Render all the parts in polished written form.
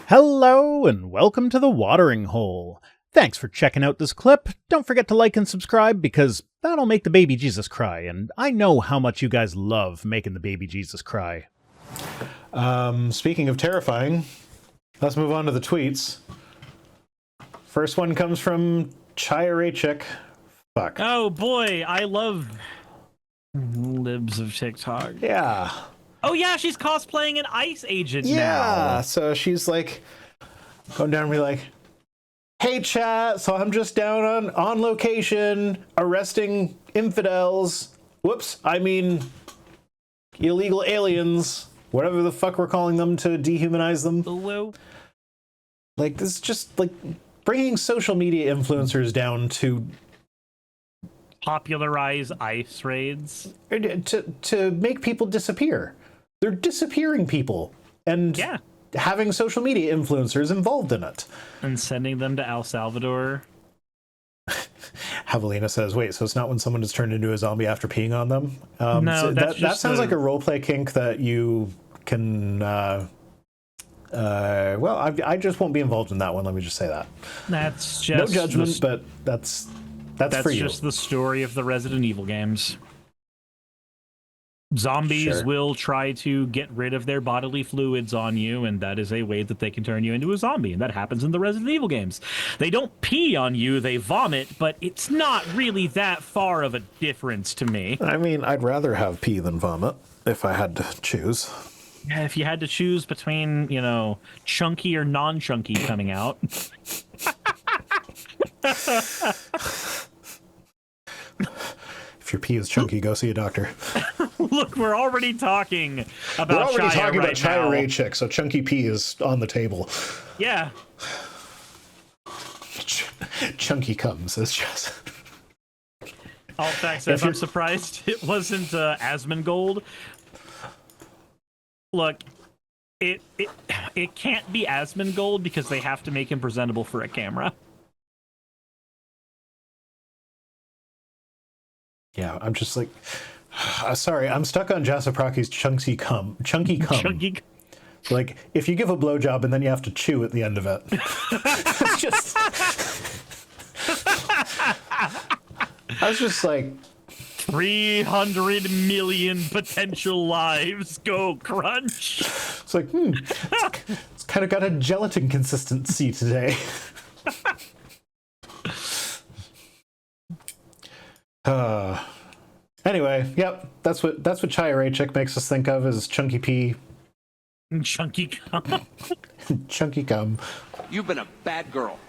Hello and welcome to the Watering Hole. Thanks for checking out this clip. Don't forget to like and subscribe because that'll make the baby Jesus cry, and I know how much you guys love making the baby Jesus cry. Speaking of terrifying, let's move on to the tweets. First one comes from Chirachik. Fuck. Oh boy, I love libs of TikTok. Yeah. Oh yeah, she's cosplaying an ICE agent now. Yeah, so she's like going down and be like, hey chat, so I'm just down on location arresting infidels. Whoops, I mean illegal aliens, whatever the fuck we're calling them to dehumanize them. Hello. Like, this is just like bringing social media influencers down to Popularize ICE raids. to make people disappear. They're disappearing people, and Yeah. having social media influencers involved in it. And sending them to El Salvador. Javelina says, wait, so it's not when someone is turned into a zombie after peeing on them? No, so that's that just sounds like a roleplay kink that you can... well, I just won't be involved in that one, let me just say that. That's just No judgment, but that's for you. That's just the story of the Resident Evil games. Zombies Sure. will try to get rid of their bodily fluids on you, and that is a way that they can turn you into a zombie, and that happens in the Resident Evil games. They don't pee on you, they vomit, but it's not really that far of a difference to me. I mean, I'd rather have pee than vomit, if I had to choose. Yeah, if you had to choose between, you know, chunky or non-chunky coming out. If your pee is chunky, go see a doctor. Look, we're already talking about We're already Chaya talking right about Chaya now. Raychick, so chunky pee is on the table. Yeah. Chunky cum, says Jess. Altfax says, I'm surprised it wasn't Asmongold. Look, it can't be Asmongold because they have to make him presentable for a camera. Yeah, I'm just like, sorry, I'm stuck on Jasapraki's chunky cum. Chunky Like, if you give a blowjob and then you have to chew at the end of it. It's just... I was just like... 300 million potential lives. Go, Crunch. It's like, it's kind of got a gelatin consistency today. Anyway, yep, that's what Chaya Raychick makes us think of as chunky pee. Chunky cum. Chunky cum. You've been a bad girl.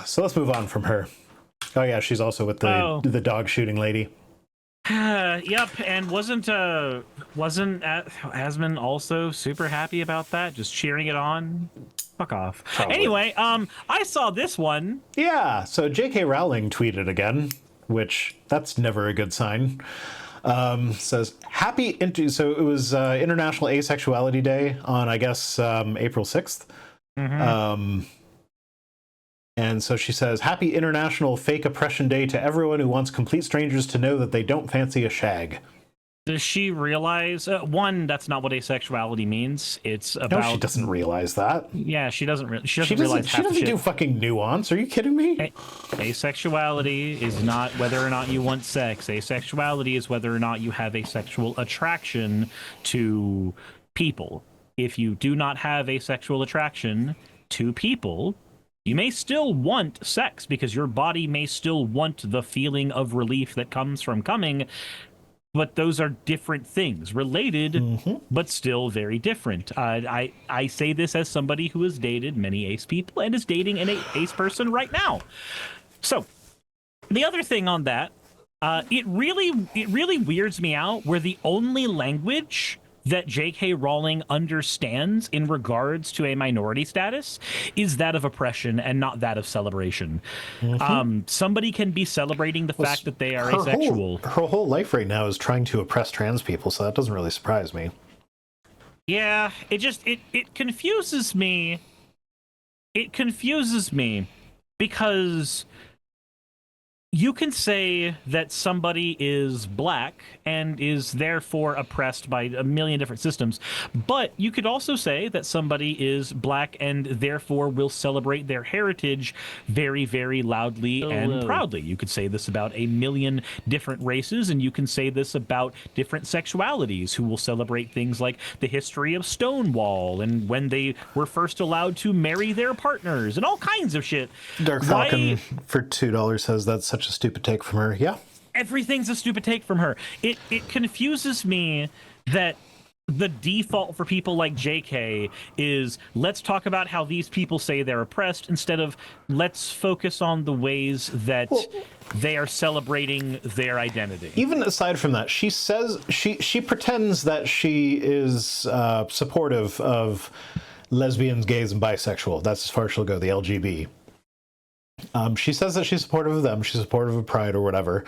So let's move on from her. Oh yeah, she's also with the dog shooting lady. Yep, and wasn't Asmon also super happy about that? Just cheering it on? Fuck off. Probably. Anyway, I saw this one. Yeah, so J.K. Rowling tweeted again, which that's never a good sign. Says so it was International Asexuality Day on, I guess, April 6th. Mm-hmm. And so she says, happy International Fake Oppression Day to everyone who wants complete strangers to know that they don't fancy a shag. Does she realize, one, that's not what asexuality means. It's about... No, she doesn't realize that. Yeah, she doesn't realize She doesn't do fucking nuance. Are you kidding me? Asexuality is not whether or not you want sex. Asexuality is whether or not you have a sexual attraction to people. If you do not have a sexual attraction to people, you may still want sex because your body may still want the feeling of relief that comes from coming. But those are different things, related, but still very different. I say this as somebody who has dated many ace people and is dating an ace person right now. So, the other thing on that, it really weirds me out where the only language that J.K. Rowling understands in regards to a minority status is that of oppression and not that of celebration. Somebody can be celebrating the fact that they are asexual. Her whole life right now is trying to oppress trans people, so that doesn't really surprise me. Yeah, it confuses me. It confuses me because You can say that somebody is black and is therefore oppressed by a million different systems, but you could also say that somebody is black and therefore will celebrate their heritage very, very loudly and proudly. You could say this about a million different races, and you can say this about different sexualities who will celebrate things like the history of Stonewall and when they were first allowed to marry their partners and all kinds of shit. Dark Falcon for $2 says that's such a stupid take from her. Yeah. Everything's a stupid take from her. It confuses me that the default for people like JK is let's talk about how these people say they're oppressed instead of let's focus on the ways that they are celebrating their identity. Even aside from that, she says she pretends that she is supportive of lesbians, gays, and bisexual. That's as far as she'll go, the LGB. She says that she's supportive of them. She's supportive of Pride or whatever.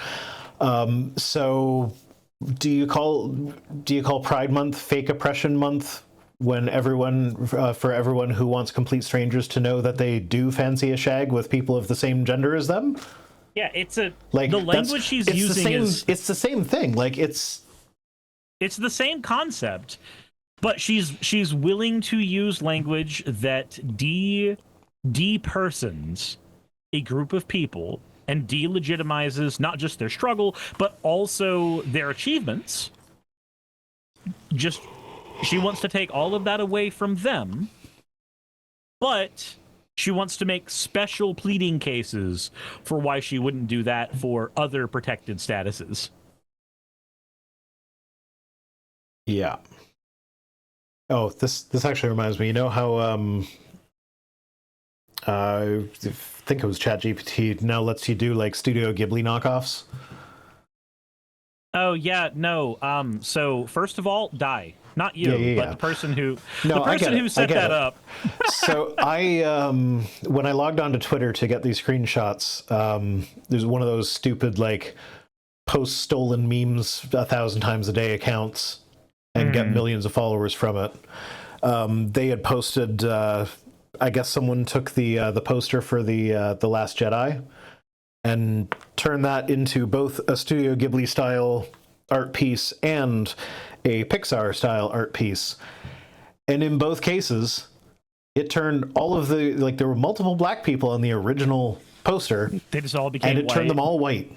So do you call Pride Month fake oppression month when for everyone who wants complete strangers to know that they do fancy a shag with people of the same gender as them? Yeah, it's the language she's using it's the same thing. Like it's the same concept, but she's willing to use language that de-persons a group of people and delegitimizes not just their struggle, but also their achievements. She wants to take all of that away from them, but she wants to make special pleading cases for why she wouldn't do that for other protected statuses. Yeah. Oh, this actually reminds me. You know how I think it was ChatGPT now lets you do like Studio Ghibli knockoffs. Oh yeah, no. So first of all, die. Not you, but the person who set that up. So I when I logged onto Twitter to get these screenshots, there's one of those stupid like post stolen memes 1,000 times a day accounts and get millions of followers from it. They had posted I guess someone took the poster for the Last Jedi and turned that into both a Studio Ghibli style art piece and a Pixar style art piece. And in both cases, it turned all of the there were multiple black people on the original poster. They just all became and it white. turned them all white.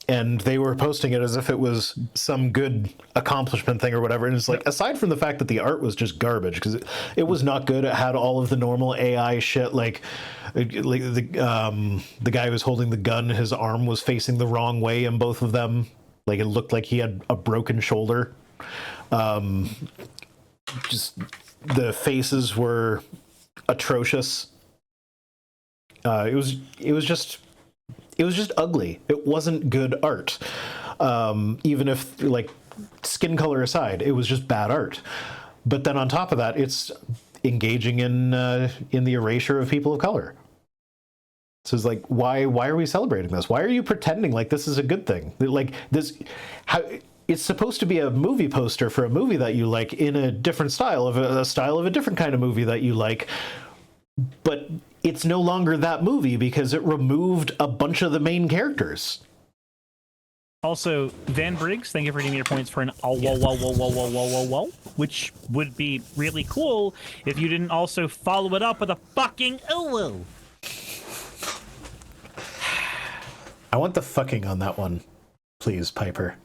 And they were posting it as if it was some good accomplishment thing or whatever. And it's like, aside from the fact that the art was just garbage, because it was not good. It had all of the normal AI shit, like the guy who was holding the gun, his arm was facing the wrong way in both of them. Like, it looked like he had a broken shoulder. Just the faces were atrocious. It was just ugly. It wasn't good art. Even if, like, skin color aside, it was just bad art. But then on top of that, it's engaging in the erasure of people of color. So it's like, why are we celebrating this? Why are you pretending like this is a good thing? Like this, it's supposed to be a movie poster for a movie that you like in a different style of a style of a different kind of movie that you like. But it's no longer that movie because it removed a bunch of the main characters. Also, Van Briggs, thank you for redeeming your points for an which would be really cool if you didn't also follow it up with a fucking ooh. I want the fucking on that one, please, Piper.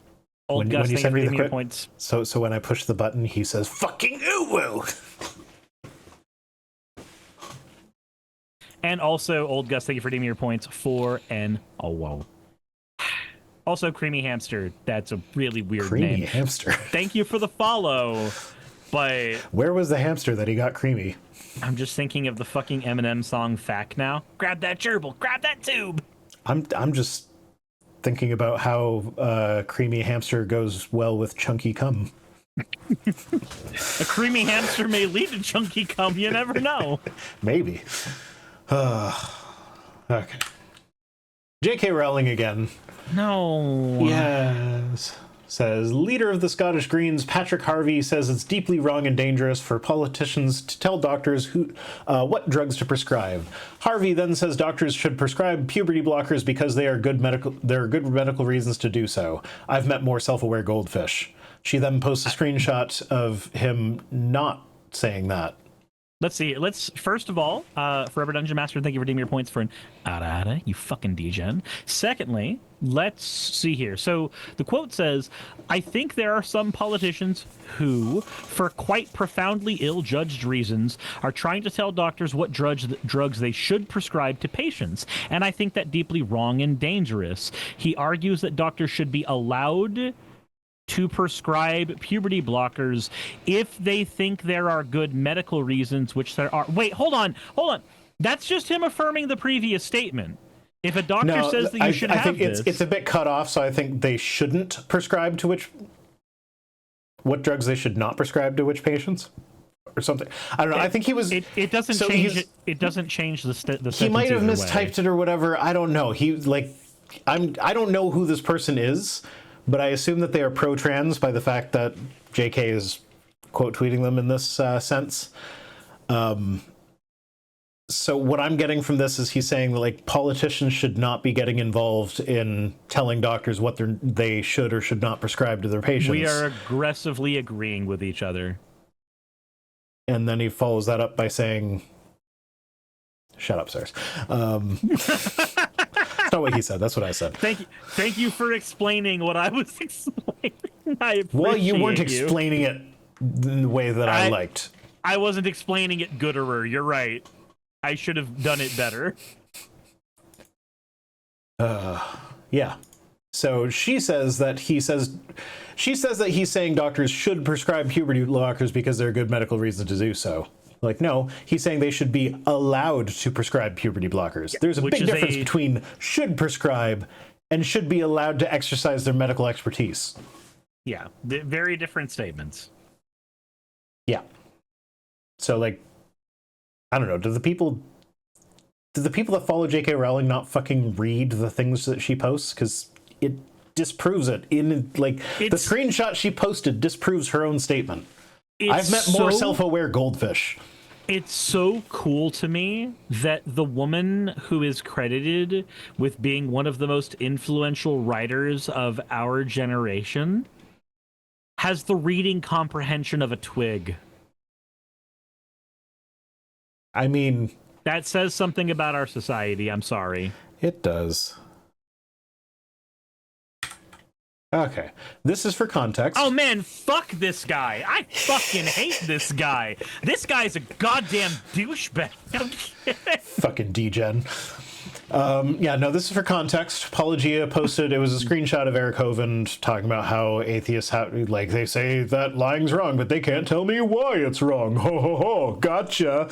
Old Gus, when you thank send you for me the redeeming your clip, points. so when I push the button, he says fucking ooh. And also, Old Gus, thank you for redeeming your points for an Also, Creamy Hamster, that's a really weird name. Creamy Hamster. Thank you for the follow, but... Where was the hamster that he got creamy? I'm just thinking of the fucking Eminem song Fact now. Grab that gerbil, grab that tube! I'm just thinking about how creamy hamster goes well with chunky cum. A creamy hamster may lead to chunky cum, you never know. Maybe. Okay. J.K. Rowling again. No. Yes. says, leader of the Scottish Greens, Patrick Harvey, says it's deeply wrong and dangerous for politicians to tell doctors what drugs to prescribe. Harvey then says doctors should prescribe puberty blockers because there are good medical reasons to do so. I've met more self-aware goldfish. She then posts a screenshot of him not saying that. Let's see. Let's first of all, Forever Dungeon Master, thank you for redeeming your points for an ara, you fucking degen. Secondly, let's see here. So the quote says, I think there are some politicians who, for quite profoundly ill-judged reasons, are trying to tell doctors what drugs they should prescribe to patients. And I think that deeply wrong and dangerous. He argues that doctors should be allowed to prescribe puberty blockers if they think there are good medical reasons, which there are. Wait, hold on. That's just him affirming the previous statement. If a doctor says that you should have think this... it's a bit cut off, so I think they shouldn't prescribe to what drugs they should not prescribe to which patients or something. I don't know. I think he was... It doesn't change it. It doesn't change the sentence. He might have mistyped it or whatever. I don't know. I don't know who this person is, but I assume that they are pro-trans by the fact that JK is quote tweeting them in this sense. So what I'm getting from this is he's saying that like politicians should not be getting involved in telling doctors what they should or should not prescribe to their patients. We are aggressively agreeing with each other. And then he follows that up by saying, shut up, sirs. That's not what he said. That's what I said. Thank you for explaining what I was explaining. Well, you weren't explaining it in the way that I liked. I wasn't explaining it gooderer. You're right. I should have done it better. Yeah. So she says that he's saying doctors should prescribe puberty blockers because there are good medical reasons to do so. Like, no, he's saying they should be allowed to prescribe puberty blockers. There's a big difference between should prescribe and should be allowed to exercise their medical expertise. Yeah, very different statements. Yeah. So, like, I don't know, do the people that follow J.K. Rowling not fucking read the things that she posts? Because it disproves it. The screenshot she posted disproves her own statement. I've met more self-aware goldfish. It's so cool to me that the woman who is credited with being one of the most influential writers of our generation has the reading comprehension of a twig. I mean... That says something about our society. I'm sorry. It does. Okay, this is for context. Oh man, fuck this guy. I fucking hate this guy. This guy's a goddamn douchebag. Fucking degen. Yeah, no, this is for context. Apologia posted, it was a screenshot of Eric Hovind talking about how atheists they say that lying's wrong, but they can't tell me why it's wrong. Ho ho ho, gotcha.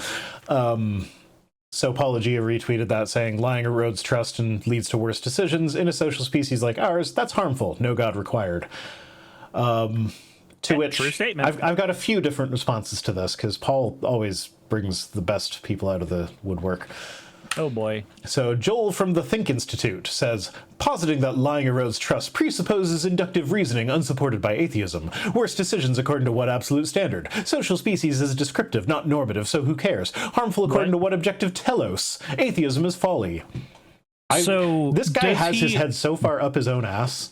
So Apologia retweeted that saying, lying erodes trust and leads to worse decisions. In a social species like ours, that's harmful. No God required. To which true statement. I've got a few different responses to this because Paul always brings the best people out of the woodwork. Oh boy. So Joel from the Think Institute says, positing that lying erodes trust presupposes inductive reasoning unsupported by atheism. Worse decisions according to what absolute standard? Social species is descriptive, not normative, so who cares? Harmful according to what objective telos? Atheism is folly. This guy has his head so far up his own ass.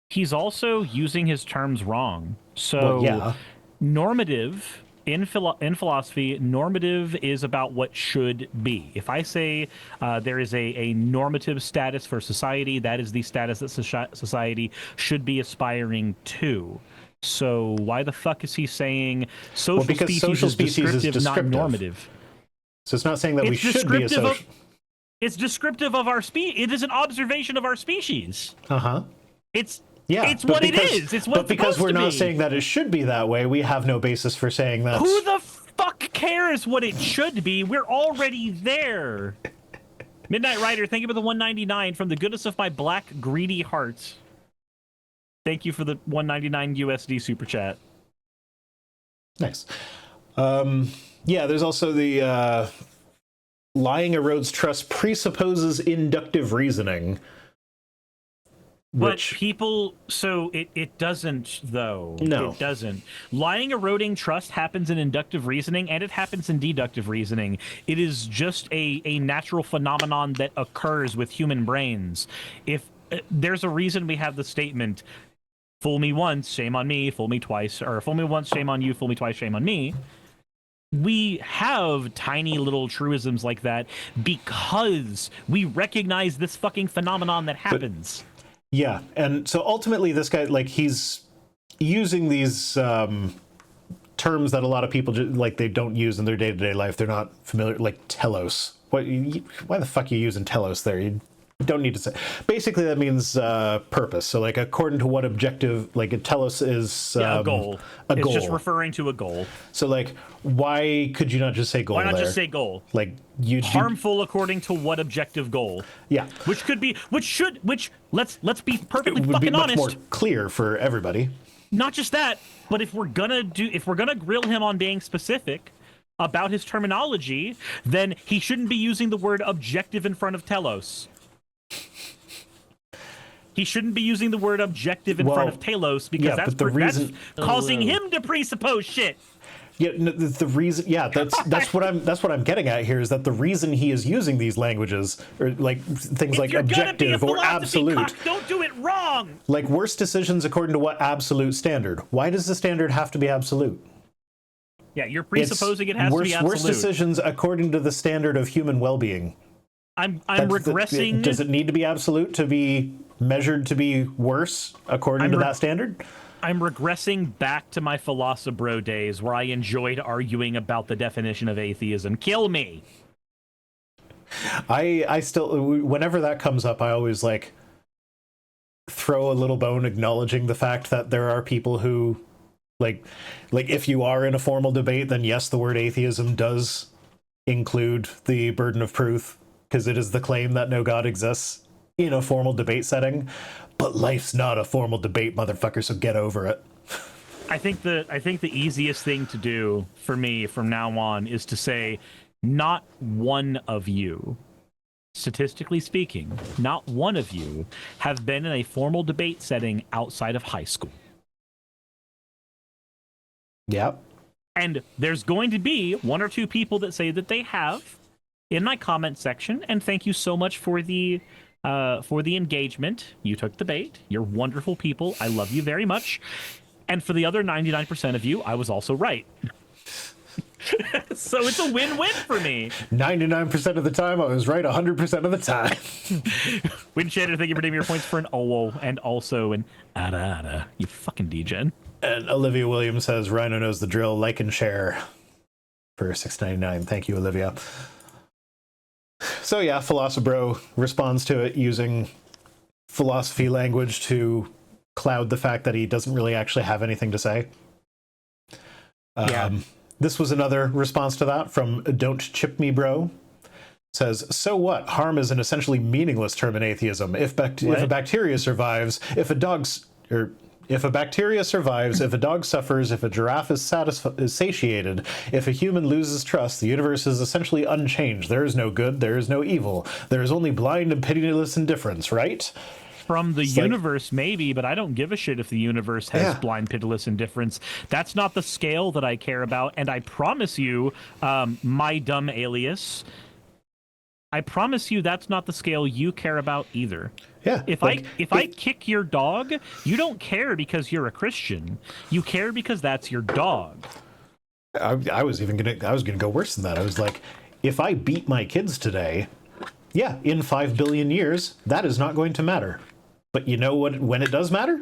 He's also using his terms wrong. So well, yeah. Normative... In philosophy, normative is about what should be. If I say there is a normative status for society, that is the status that society should be aspiring to. So why the fuck is he saying social species is descriptive, not normative? So it's not saying that we should be a social... It's descriptive of our species. It is an observation of our species. Uh-huh. Yeah, it's what it is. It's what but because we're not saying that it should be that way, we have no basis for saying that. Who the fuck cares what it should be? We're already there. Midnight Rider, thank you for the 199 from the goodness of my black greedy heart. Thank you for the 199 USD super chat. Nice. Yeah, there's also the lying erodes trust presupposes inductive reasoning. But Which, people, so it doesn't, though. No. It doesn't. Lying eroding trust happens in inductive reasoning, and it happens in deductive reasoning. It is just a natural phenomenon that occurs with human brains. If there's a reason we have the statement, fool me once, shame on me, fool me twice, or fool me once, shame on you, fool me twice, shame on me. We have tiny little truisms like that because we recognize this fucking phenomenon that happens. yeah, and so ultimately this guy, like, he's using these terms that a lot of people like they don't use in their day-to-day life. They're not familiar, like telos. Why the fuck are you using telos there? You don't need to say. Basically, that means purpose. So, like, according to what objective, like, a telos is A goal. It's It's just referring to a goal. So, like, why could you not just say goal? Why not there? just say goal? Like, you Harmful according to what objective goal? Yeah, Which could be, let's be perfectly it would be fucking much honest. more clear for everybody. Not just that, but if we're gonna grill him on being specific about his terminology, then he shouldn't be using the word objective in front of telos. He shouldn't be using the word objective in front of telos because yeah, that's, but the reason- that's causing him to presuppose shit. Yeah, no, the reason, yeah, that's what I'm getting at here, is that the reason he is using these languages, or like things like You're gonna be a objective or philosophy absolute, cock, don't do it wrong. like worst decisions according to what absolute standard? Why does the standard have to be absolute? Yeah, you're presupposing it has to be absolute. Worst decisions according to the standard of human well-being. I'm regressing. Does it need to be absolute to be measured to be worse according to that standard? I'm regressing back to my Philosopher days where I enjoyed arguing about the definition of atheism. Kill me. I still, whenever that comes up, I always like throw a little bone acknowledging the fact that there are people who like if you are in a formal debate, then yes, the word atheism does include the burden of proof, because it is the claim that no God exists in a formal debate setting. But life's not a formal debate, motherfucker, so get over it. I think the easiest thing to do for me from now on is to say, not one of you, statistically speaking, not one of you have been in a formal debate setting outside of high school. Yeah. And there's going to be one or two people that say that they have in my comment section, and thank you so much for the engagement. You took the bait. You're wonderful people. I love you very much. And for the other 99% of you, I was also right. So it's a win-win for me. 99% of the time, I was right 100% of the time. Windshader, thank you for naming your points for an OWO and also an ada. You fucking degen. And Olivia Williams says, Rhino knows the drill, like and share for $6.99. Thank you, Olivia. So yeah, Philosopher responds to it using philosophy language to cloud the fact that he doesn't really actually have anything to say. This was another response to that from Don't Chip Me Bro. Says, so what? Harm is an essentially meaningless term in atheism. If a bacteria survives, if a dog suffers, if a giraffe is satiated, if a human loses trust, the universe is essentially unchanged. There is no good, there is no evil. There is only blind and pitiless indifference, right? From the universe, maybe, but I don't give a shit if the universe has blind, pitiless indifference. That's not the scale that I care about, and I promise you, my dumb alias, I promise you that's not the scale you care about either. Yeah. If I kick your dog, you don't care because you're a Christian. You care because that's your dog. I was gonna go worse than that. I was like, if I beat my kids today, yeah, in 5 billion years, that is not going to matter. But you know what? When it does matter,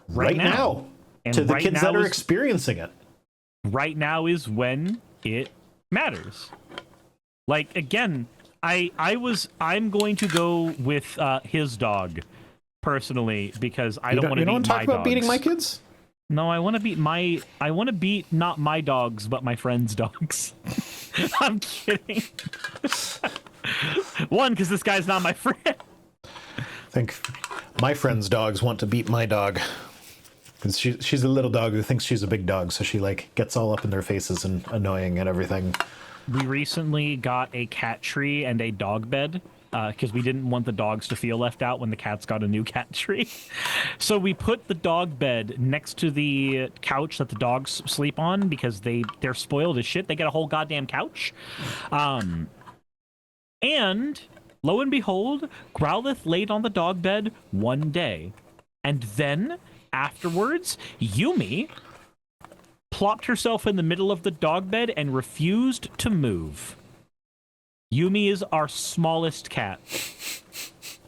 right now, and to the right kids now that are experiencing it. Right now is when it matters. Like, again, I'm going to go with his dog personally because I don't want to beat my dogs. You don't want to talk about beating my kids? No, I want to beat not my dogs, but my friends' dogs. I'm kidding. One, because this guy's not my friend. I think my friend's dogs want to beat my dog. Because she's a little dog who thinks she's a big dog, so she like gets all up in their faces and annoying and everything. We recently got a cat tree and a dog bed because we didn't want the dogs to feel left out when the cats got a new cat tree. So we put the dog bed next to the couch that the dogs sleep on because they're spoiled as shit. They get a whole goddamn couch. And lo and behold, Growlithe laid on the dog bed one day. And then afterwards, Yumi plopped herself in the middle of the dog bed and refused to move. Yumi is our smallest cat.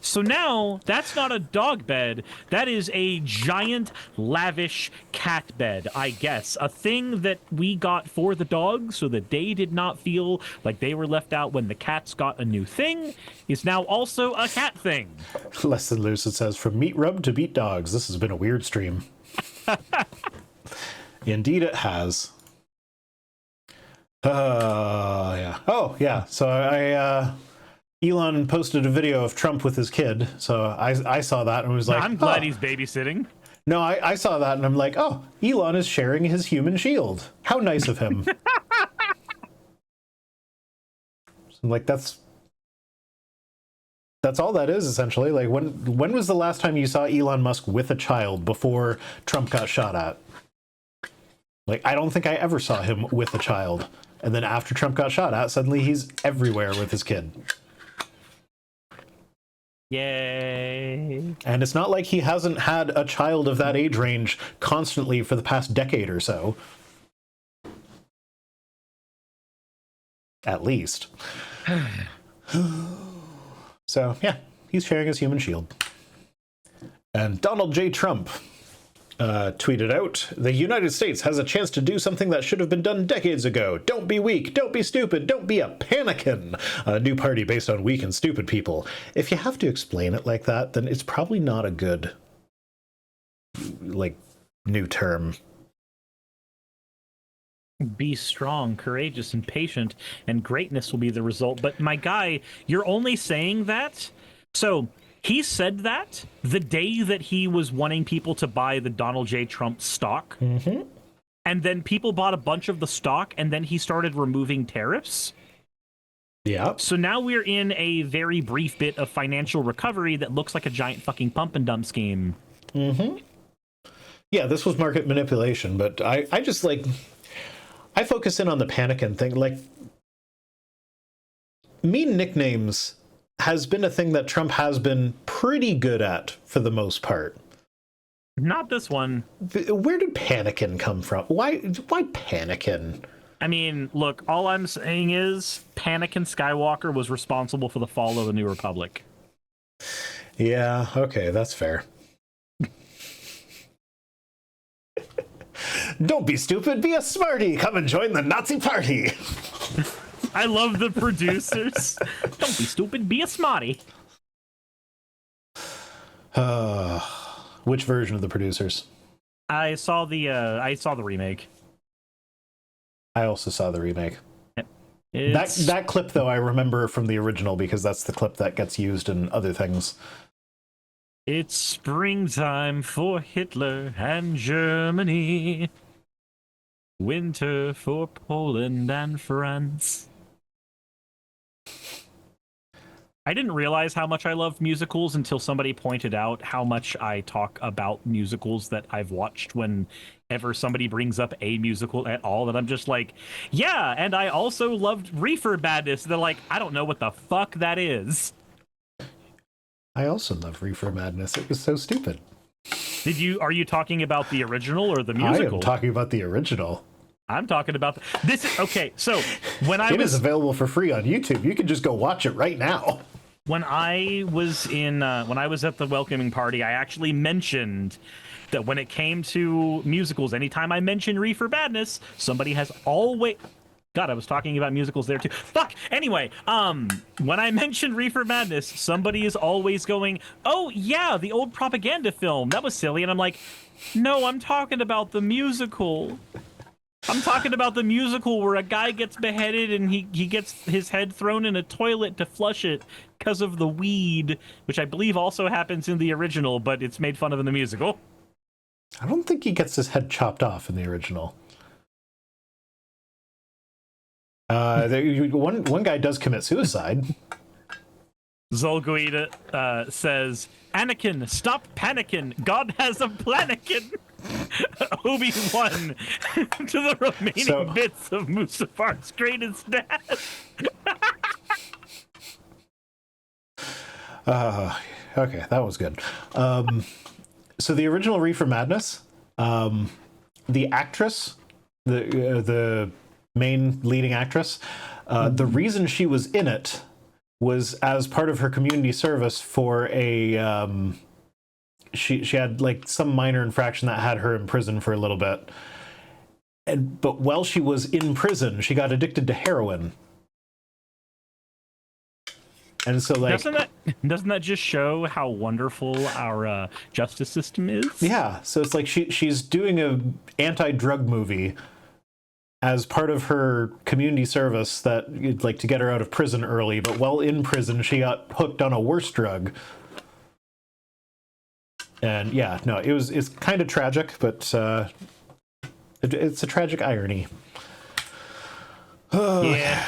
So now, that's not a dog bed. That is a giant, lavish cat bed, I guess. A thing that we got for the dogs so that they did not feel like they were left out when the cats got a new thing is now also a cat thing. Less Than Loose, it says, from meat rub to beat dogs. This has been a weird stream. Indeed it has. Yeah. Oh, yeah. So Elon posted a video of Trump with his kid. So I saw that and was like, I'm glad he's babysitting. No, I saw that and I'm like, oh, Elon is sharing his human shield. How nice of him. So, like, that's all that is, essentially. Like, when was the last time you saw Elon Musk with a child before Trump got shot at? Like, I don't think I ever saw him with a child. And then after Trump got shot at, suddenly he's everywhere with his kid. Yay. And it's not like he hasn't had a child of that age range constantly for the past decade or so. At least. So, yeah, he's sharing his human shield. And Donald J. Trump tweeted out, the United States has a chance to do something that should have been done decades ago. Don't be weak. Don't be stupid. Don't be a panikin. A new party based on weak and stupid people. If you have to explain it like that, then it's probably not a good, like, new term. Be strong, courageous, and patient, and greatness will be the result. But my guy, you're only saying that? So he said that the day that he was wanting people to buy the Donald J. Trump stock. Mm-hmm. And then people bought a bunch of the stock, and then he started removing tariffs. Yeah. So now we're in a very brief bit of financial recovery that looks like a giant fucking pump and dump scheme. Mm-hmm. Yeah, this was market manipulation, but I just, like, I focus in on the panikin thing. Like, mean nicknames has been a thing that Trump has been pretty good at for the most part. Not this one. Where did panikin come from? Why panikin? I mean, look, all I'm saying is Panikin Skywalker was responsible for the fall of the New Republic. Yeah, okay, that's fair. Don't be stupid, be a smarty. Come and join the Nazi party. I love the producers. Don't be stupid, be a smarty. Which version of the producers? I saw the remake. I also saw the remake. It's... That clip, though, I remember from the original because that's the clip that gets used in other things. It's springtime for Hitler and Germany. Winter for Poland and France. I didn't realize how much I loved musicals until somebody pointed out how much I talk about musicals that I've watched whenever somebody brings up a musical at all. And I'm just like, yeah, and I also loved Reefer Madness. They're like, I don't know what the fuck that is. I also love Reefer Madness. It was so stupid. Are you talking about the original or the musical? I am talking about the original. I'm talking about this. Okay, so when it is available for free on YouTube. You can just go watch it right now. When I was at the welcoming party, I actually mentioned that when it came to musicals, anytime I mention Reefer Madness, somebody has always... God, I was talking about musicals there too. Fuck! Anyway, when I mentioned Reefer Madness, somebody is always going, oh yeah, the old propaganda film. That was silly. And I'm like, no, I'm talking about the musical. I'm talking about the musical where a guy gets beheaded and he gets his head thrown in a toilet to flush it because of the weed, which I believe also happens in the original, but it's made fun of in the musical. I don't think he gets his head chopped off in the original. One guy does commit suicide. Zolguida says, Anakin, stop panicking. God has a planikin. Obi-Wan to the remaining bits of Musafar's greatest dad. Okay, that was good. So the original Reefer Madness, the actress, the main leading actress, the reason she was in it was as part of her community service for a she had like some minor infraction that had her in prison for a little bit, but while she was in prison she got addicted to heroin, and so like doesn't that just show how wonderful our justice system is? Yeah, so it's like she's doing a anti-drug movie as part of her community service that like to get her out of prison early, but while in prison she got hooked on a worse drug. And yeah, no, it's kind of tragic, but it's a tragic irony. Yeah.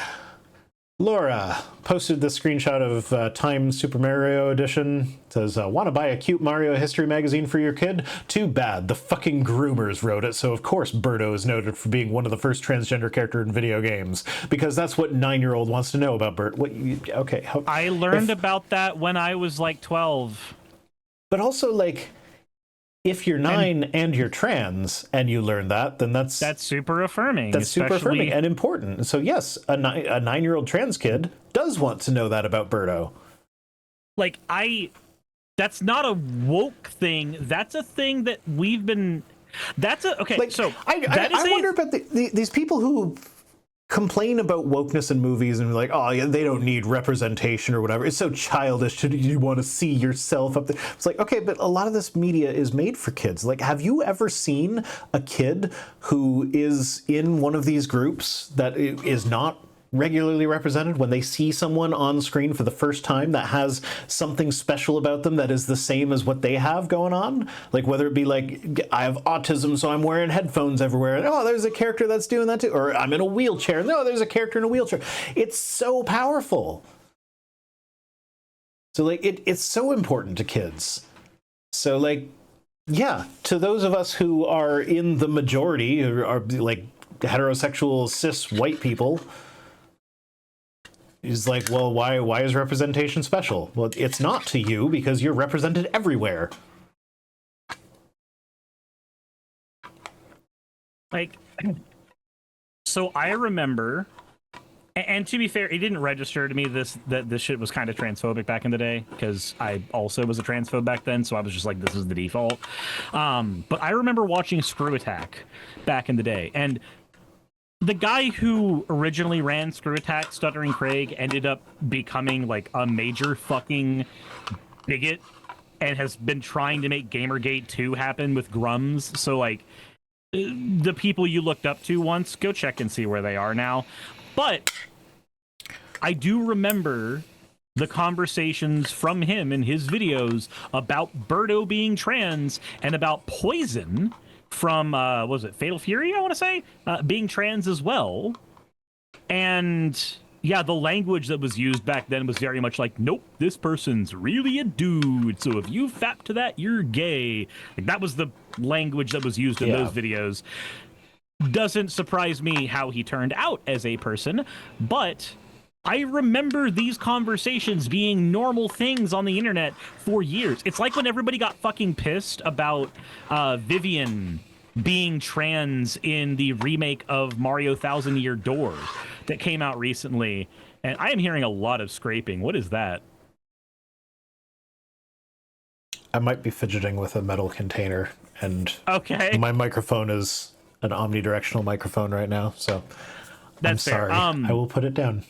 Laura posted the screenshot of Time Super Mario Edition. It says, want to buy a cute Mario history magazine for your kid? Too bad. The fucking groomers wrote it, so of course Birdo is noted for being one of the first transgender character in video games. Because that's what 9-year-old wants to know about Bert. Okay. I learned about that when I was like 12. But also, like, if you're 9 and you're trans and you learn that, then that's super affirming. That's super affirming and important. So yes, a 9-year-old trans kid does want to know that about Birdo. Like, that's not a woke thing. That's a thing that we've been. Okay. Like, so I wonder about these people who complain about wokeness in movies and like, oh yeah, they don't need representation or whatever. It's so childish. You want to see yourself up there. It's like, okay, but a lot of this media is made for kids. Like, have you ever seen a kid who is in one of these groups that is not regularly represented, when they see someone on screen for the first time that has something special about them that is the same as what they have going on? Like, whether it be like, I have autism, so I'm wearing headphones everywhere, and oh, there's a character that's doing that too, or I'm in a wheelchair, and oh, there's a character in a wheelchair. It's so powerful. So like, it's so important to kids. So like, yeah, to those of us who are in the majority, who are like heterosexual cis white people, is like, well, why is representation special? Well, it's not to you because you're represented everywhere. Like, so I remember, and to be fair, it didn't register to me that this shit was kind of transphobic back in the day, because I also was a transphobe back then, so I was just like, this is the default. But I remember watching Screw Attack back in the day, and the guy who originally ran Screw Attack, Stuttering Craig, ended up becoming like a major fucking bigot and has been trying to make Gamergate 2 happen with Grums. So like, the people you looked up to once, go check and see where they are now. But I do remember the conversations from him in his videos about Birdo being trans and about Poison from what was it, Fatal Fury, I want to say, being trans as well. And yeah, the language that was used back then was very much like, nope, this person's really a dude, so if you fap to that, you're gay. Like, that was the language that was used in those videos. Doesn't surprise me how he turned out as a person, but I remember these conversations being normal things on the internet for years. It's like when everybody got fucking pissed about Vivian being trans in the remake of Mario Thousand Year Door that came out recently. And I am hearing a lot of scraping. What is that? I might be fidgeting with a metal container, and okay, my microphone is an omnidirectional microphone right now, so that's I'm sorry. I will put it down.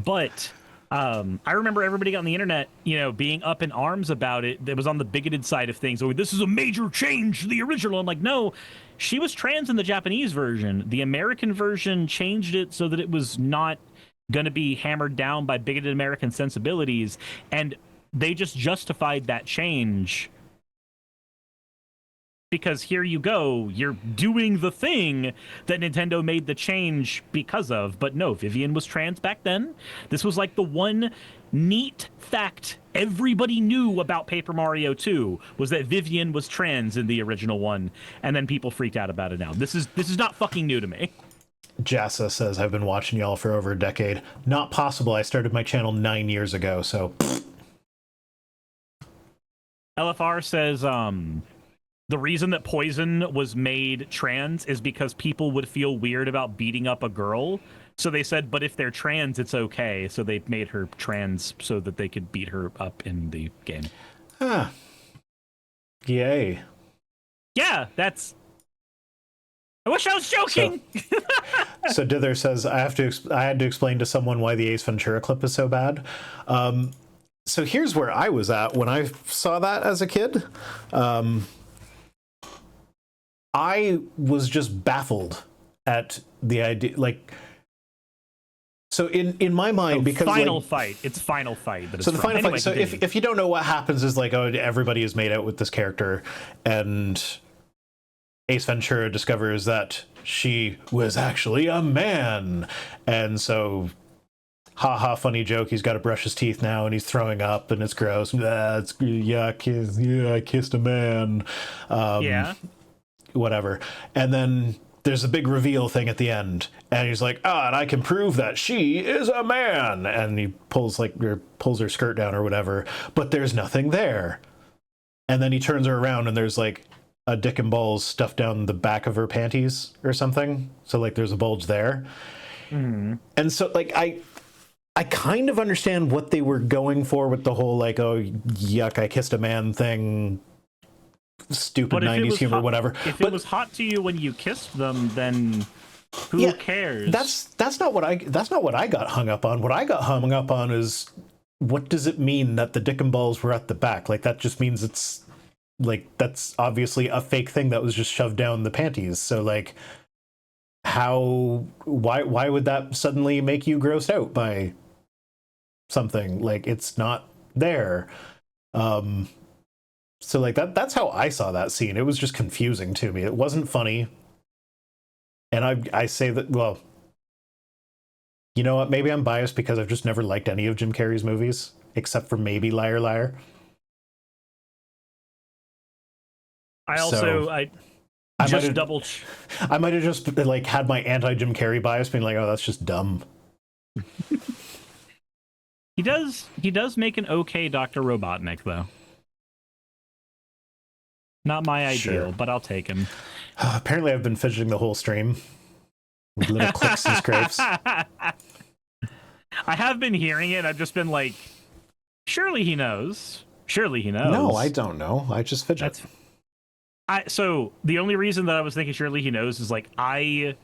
But I remember everybody on the internet, being up in arms about it. That was on the bigoted side of things. Oh, this is a major change to the original. I'm like, no, she was trans in the Japanese version. The American version changed it so that it was not going to be hammered down by bigoted American sensibilities. And they just justified that change because here you go, you're doing the thing that Nintendo made the change because of. But no, Vivian was trans back then. This was like the one neat fact everybody knew about Paper Mario 2 was that Vivian was trans in the original one, and then people freaked out about it now. This is not fucking new to me. Jassa says, I've been watching y'all for over a decade. Not possible. I started my channel 9 years ago, so... LFR says, the reason that Poison was made trans is because people would feel weird about beating up a girl. So they said, but if they're trans, it's okay. So they made her trans so that they could beat her up in the game. Huh. Yay. Yeah, that's... I wish I was joking! So Dither says, I had to explain to someone why the Ace Ventura clip is so bad. So here's where I was at when I saw that as a kid. I was just baffled at the idea, like... So in my mind, because Final Fight. It's Final Fight. So the Final Fight. So if you don't know what happens is like, oh, everybody is made out with this character, and Ace Ventura discovers that she was actually a man, and so, haha, funny joke. He's got to brush his teeth now, and he's throwing up, and it's gross. It's yuck. I kissed a man. Yeah. Whatever, and then there's a big reveal thing at the end, and he's like, and I can prove that she is a man, and he pulls her skirt down or whatever, but there's nothing there. And then he turns her around, and there's like a dick and balls stuffed down the back of her panties or something, so like there's a bulge there. And so like I kind of understand what they were going for with the whole like, oh yuck, I kissed a man thing, stupid 90s humor, whatever. If it was hot to you when you kissed them, then who cares? That's not what I got hung up on. What I got hung up on is, what does it mean that the dick and balls were at the back? Like, that just means it's like, that's obviously a fake thing that was just shoved down the panties. So like, why would that suddenly make you grossed out by something? Like, it's not there. So like that's how I saw that scene. It was just confusing to me. It wasn't funny. And I say that, well, you know what? Maybe I'm biased because I've just never liked any of Jim Carrey's movies, except for maybe Liar Liar. I also, I might have just like had my anti-Jim Carrey bias being like, oh, that's just dumb. He does make an okay Dr. Robotnik, though. Not my ideal, but I'll take him. Apparently I've been fidgeting the whole stream with little clicks and scrapes. I have been hearing it. I've just been like, surely he knows. Surely he knows. No, I don't know. I just fidget. So the only reason that I was thinking surely he knows is like I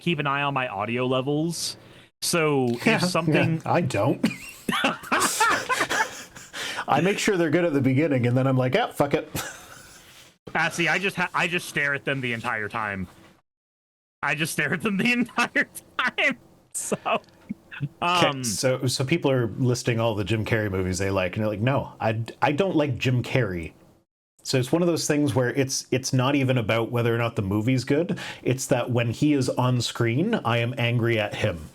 keep an eye on my audio levels. So if something... I don't. I make sure they're good at the beginning, and then I'm like, yeah, fuck it. See, I just stare at them the entire time. So, so people are listing all the Jim Carrey movies they like, and they're like, no, I don't like Jim Carrey. So it's one of those things where it's not even about whether or not the movie's good. It's that when he is on screen, I am angry at him.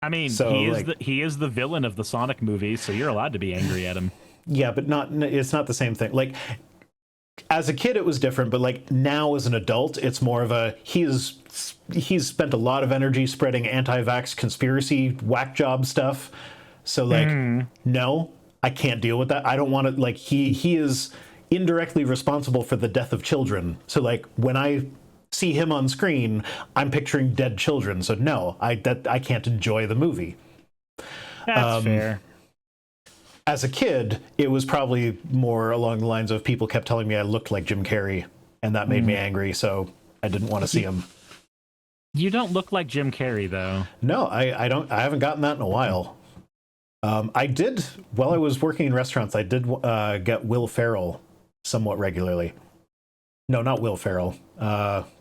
I mean, so, he is the villain of the Sonic movies, so you're allowed to be angry at him. Yeah, but it's not the same thing. Like, as a kid, it was different, but like now as an adult, it's more of a he's spent a lot of energy spreading anti-vax conspiracy whack job stuff. So like, no, I can't deal with that. I don't want to, like, he is indirectly responsible for the death of children. So like when I see him on screen, I'm picturing dead children. So no, I can't enjoy the movie. That's fair. As a kid, it was probably more along the lines of people kept telling me I looked like Jim Carrey, and that made me angry, so I didn't want to see him. You don't look like Jim Carrey, though. No, I don't. I haven't gotten that in a while. I did, while I was working in restaurants, I did get Will Ferrell somewhat regularly. No, not Will Ferrell.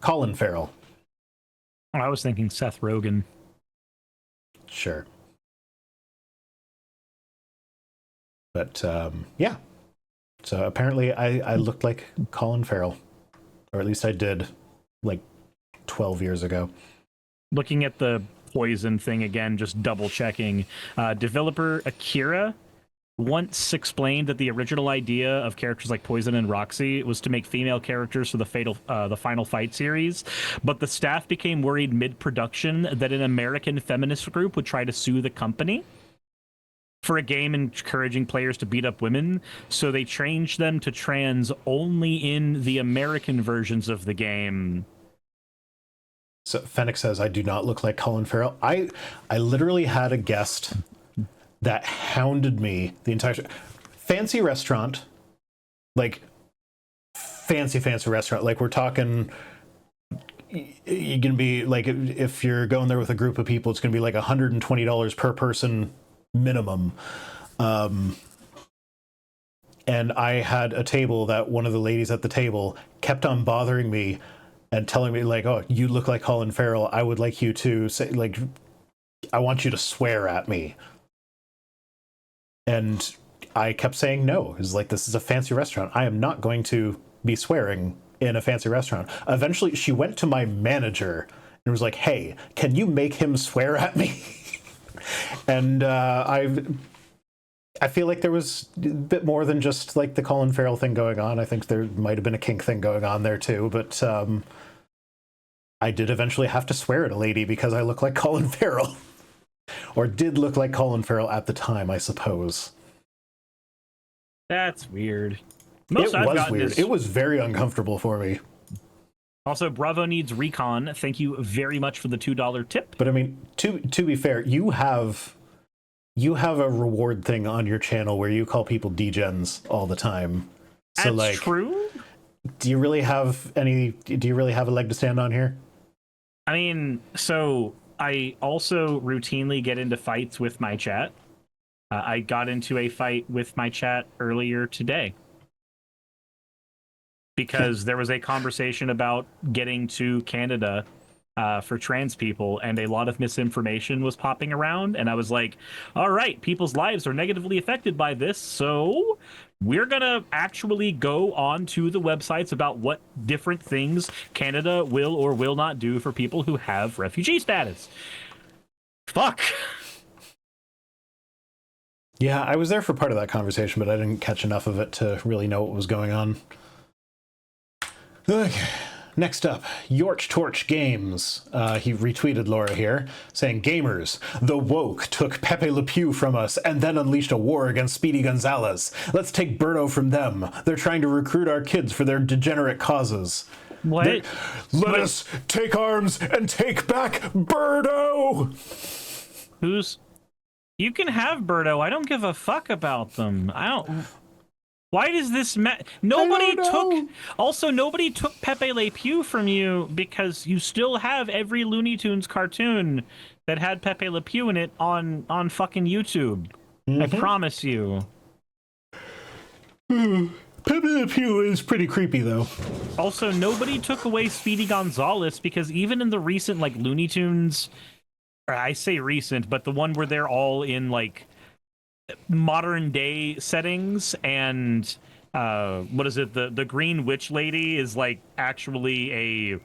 Colin Farrell. I was thinking Seth Rogen. Sure. But, yeah. So apparently I looked like Colin Farrell, or at least I did, like 12 years ago. Looking at the poison thing again, just double checking. Developer Akira once explained that the original idea of characters like Poison and Roxy was to make female characters for the Final Fight series, but the staff became worried mid-production that an American feminist group would try to sue the company for a game encouraging players to beat up women, so they changed them to trans only in the American versions of the game. So Fennec says, I do not look like Colin Farrell. I literally had a guest that hounded me the entire fancy restaurant, like fancy restaurant. Like we're talking, you're gonna be like, if you're going there with a group of people, it's gonna be like $120 per person minimum. And I had a table that one of the ladies at the table kept on bothering me and telling me like, oh, you look like Colin Farrell. I would like you to say, like, I want you to swear at me. And I kept saying no. It's like, this is a fancy restaurant. I am not going to be swearing in a fancy restaurant. Eventually, she went to my manager and was like, hey, can you make him swear at me? And I feel like there was a bit more than just like the Colin Farrell thing going on. I think there might have been a kink thing going on there too. But I did eventually have to swear at a lady because I look like Colin Farrell. Or did look like Colin Farrell at the time, I suppose. That's weird. It was weird. It was very uncomfortable for me. Also, Bravo needs recon. Thank you very much for the $2 tip. But I mean, to be fair, you have a reward thing on your channel where you call people degens all the time. So That's like, true. Do you really have a leg to stand on here? I mean, so I also routinely get into fights with my chat. I got into a fight with my chat earlier today because there was a conversation about getting to Canada for trans people, and a lot of misinformation was popping around. And I was like, all right, people's lives are negatively affected by this, so we're going to actually go on to the websites about what different things Canada will or will not do for people who have refugee status. Fuck. Yeah, I was there for part of that conversation, but I didn't catch enough of it to really know what was going on. Okay. Next up, Yorch Torch Games. He retweeted Laura here, saying, gamers, the woke took Pepe Le Pew from us and then unleashed a war against Speedy Gonzalez. Let's take Birdo from them. They're trying to recruit our kids for their degenerate causes. What? Let us take arms and take back Birdo! Who's... You can have Birdo. I don't give a fuck about them. I don't... Why does this nobody took Pepe Le Pew from you because you still have every Looney Tunes cartoon that had Pepe Le Pew in it on fucking YouTube. Mm-hmm. I promise you. Pepe Le Pew is pretty creepy though. Also, nobody took away Speedy Gonzalez because even in the recent like Looney Tunes, or I say recent, but the one where they're all in like modern day settings, and what is it, the green witch lady is like actually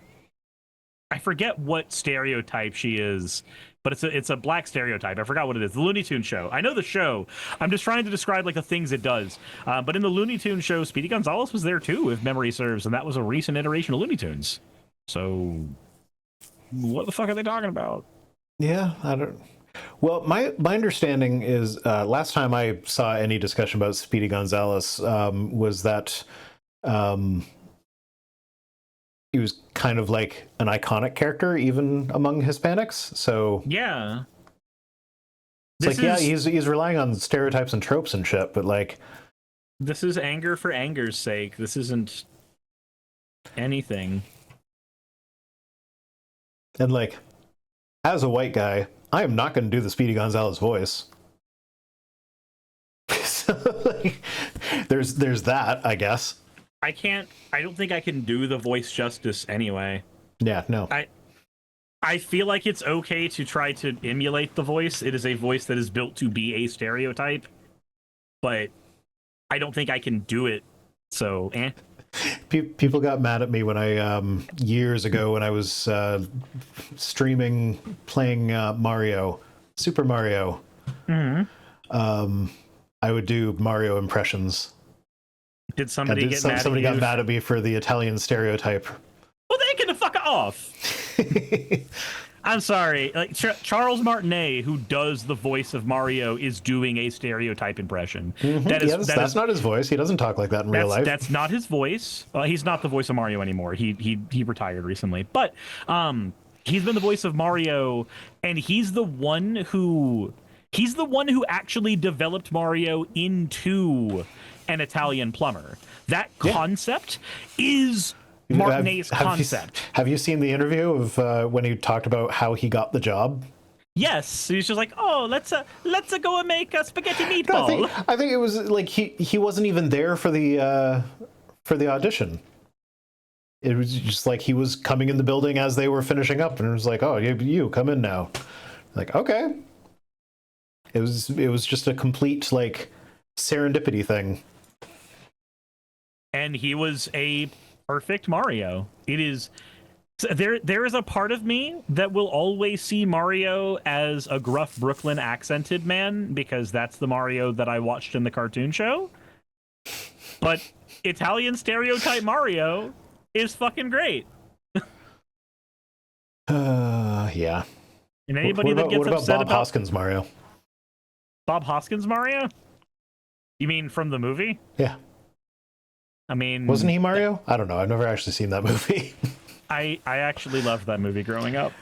I forget what stereotype she is, but it's a black stereotype. I forgot what it is. The Looney Tunes show. I know the show. I'm just trying to describe like the things it does. But in the Looney Tunes show, Speedy Gonzalez was there too, if memory serves, and that was a recent iteration of Looney Tunes. So what the fuck are they talking about? Yeah, I don't. Well, my understanding is last time I saw any discussion about Speedy Gonzalez was that he was kind of like an iconic character even among Hispanics. So yeah, it's he's relying on stereotypes and tropes and shit. But like, this is anger for anger's sake. This isn't anything. And like, as a white guy, I am not going to do the Speedy Gonzalez voice. So, like, there's that, I guess. I don't think I can do the voice justice anyway. Yeah, no. I feel like it's okay to try to emulate the voice. It is a voice that is built to be a stereotype. But I don't think I can do it. So, People got mad at me when I years ago when I was streaming playing Mario, Super Mario. I would do Mario impressions. Did somebody get mad at you? Somebody got mad at me for the Italian stereotype. Well, they can fuck off. I'm sorry. Like Charles Martinet, who does the voice of Mario, is doing a stereotype impression. That's not his voice. He doesn't talk like that in real life. That's not his voice. He's not the voice of Mario anymore. He retired recently. But he's been the voice of Mario, and he's the one who actually developed Mario into an Italian plumber. That concept is Martinet's concept. Have you seen the interview of when he talked about how he got the job? Yes, he's just like, oh, let's go and make a spaghetti meatball. No, I think it was like he wasn't even there for the audition. It was just like he was coming in the building as they were finishing up, and it was like, oh, you come in now. Like, okay. It was just a complete like serendipity thing. And he was a perfect Mario. It is there is a part of me that will always see Mario as a gruff Brooklyn accented man because that's the Mario that I watched in the cartoon show. But Italian stereotype Mario is fucking great. Yeah. And anybody that gets upset Bob Hoskins Mario? Bob Hoskins Mario? You mean from the movie? Yeah. I mean, wasn't he Mario? I don't know. I've never actually seen that movie. I actually loved that movie growing up.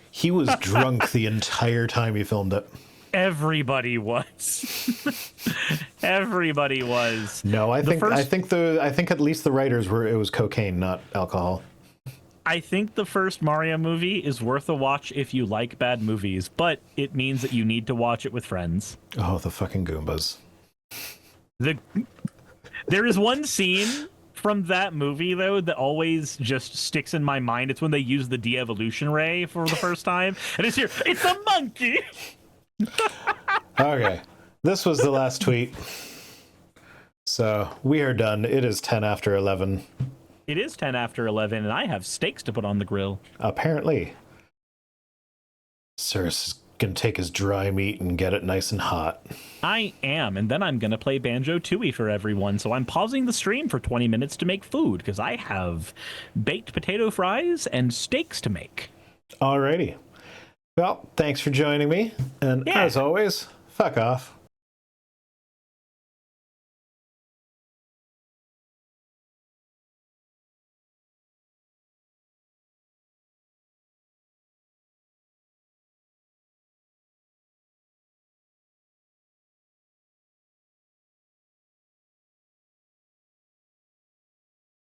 He was drunk the entire time he filmed it. Everybody was. Everybody was. No, I think at least the writers were. It was cocaine, not alcohol. I think the first Mario movie is worth a watch if you like bad movies, but it means that you need to watch it with friends. Oh, the fucking Goombas. There is one scene from that movie, though, that always just sticks in my mind. It's when they use the de-evolution ray for the first time, and it's a monkey! Okay, this was the last tweet. So, we are done. It is 10 after 11. It is 10 after 11, and I have steaks to put on the grill. Apparently. Cirrus is going to take his dry meat and get it nice and hot. I am, and then I'm going to play Banjo-Tooie for everyone, so I'm pausing the stream for 20 minutes to make food, because I have baked potato fries and steaks to make. Alrighty. Well, thanks for joining me, and as always, fuck off.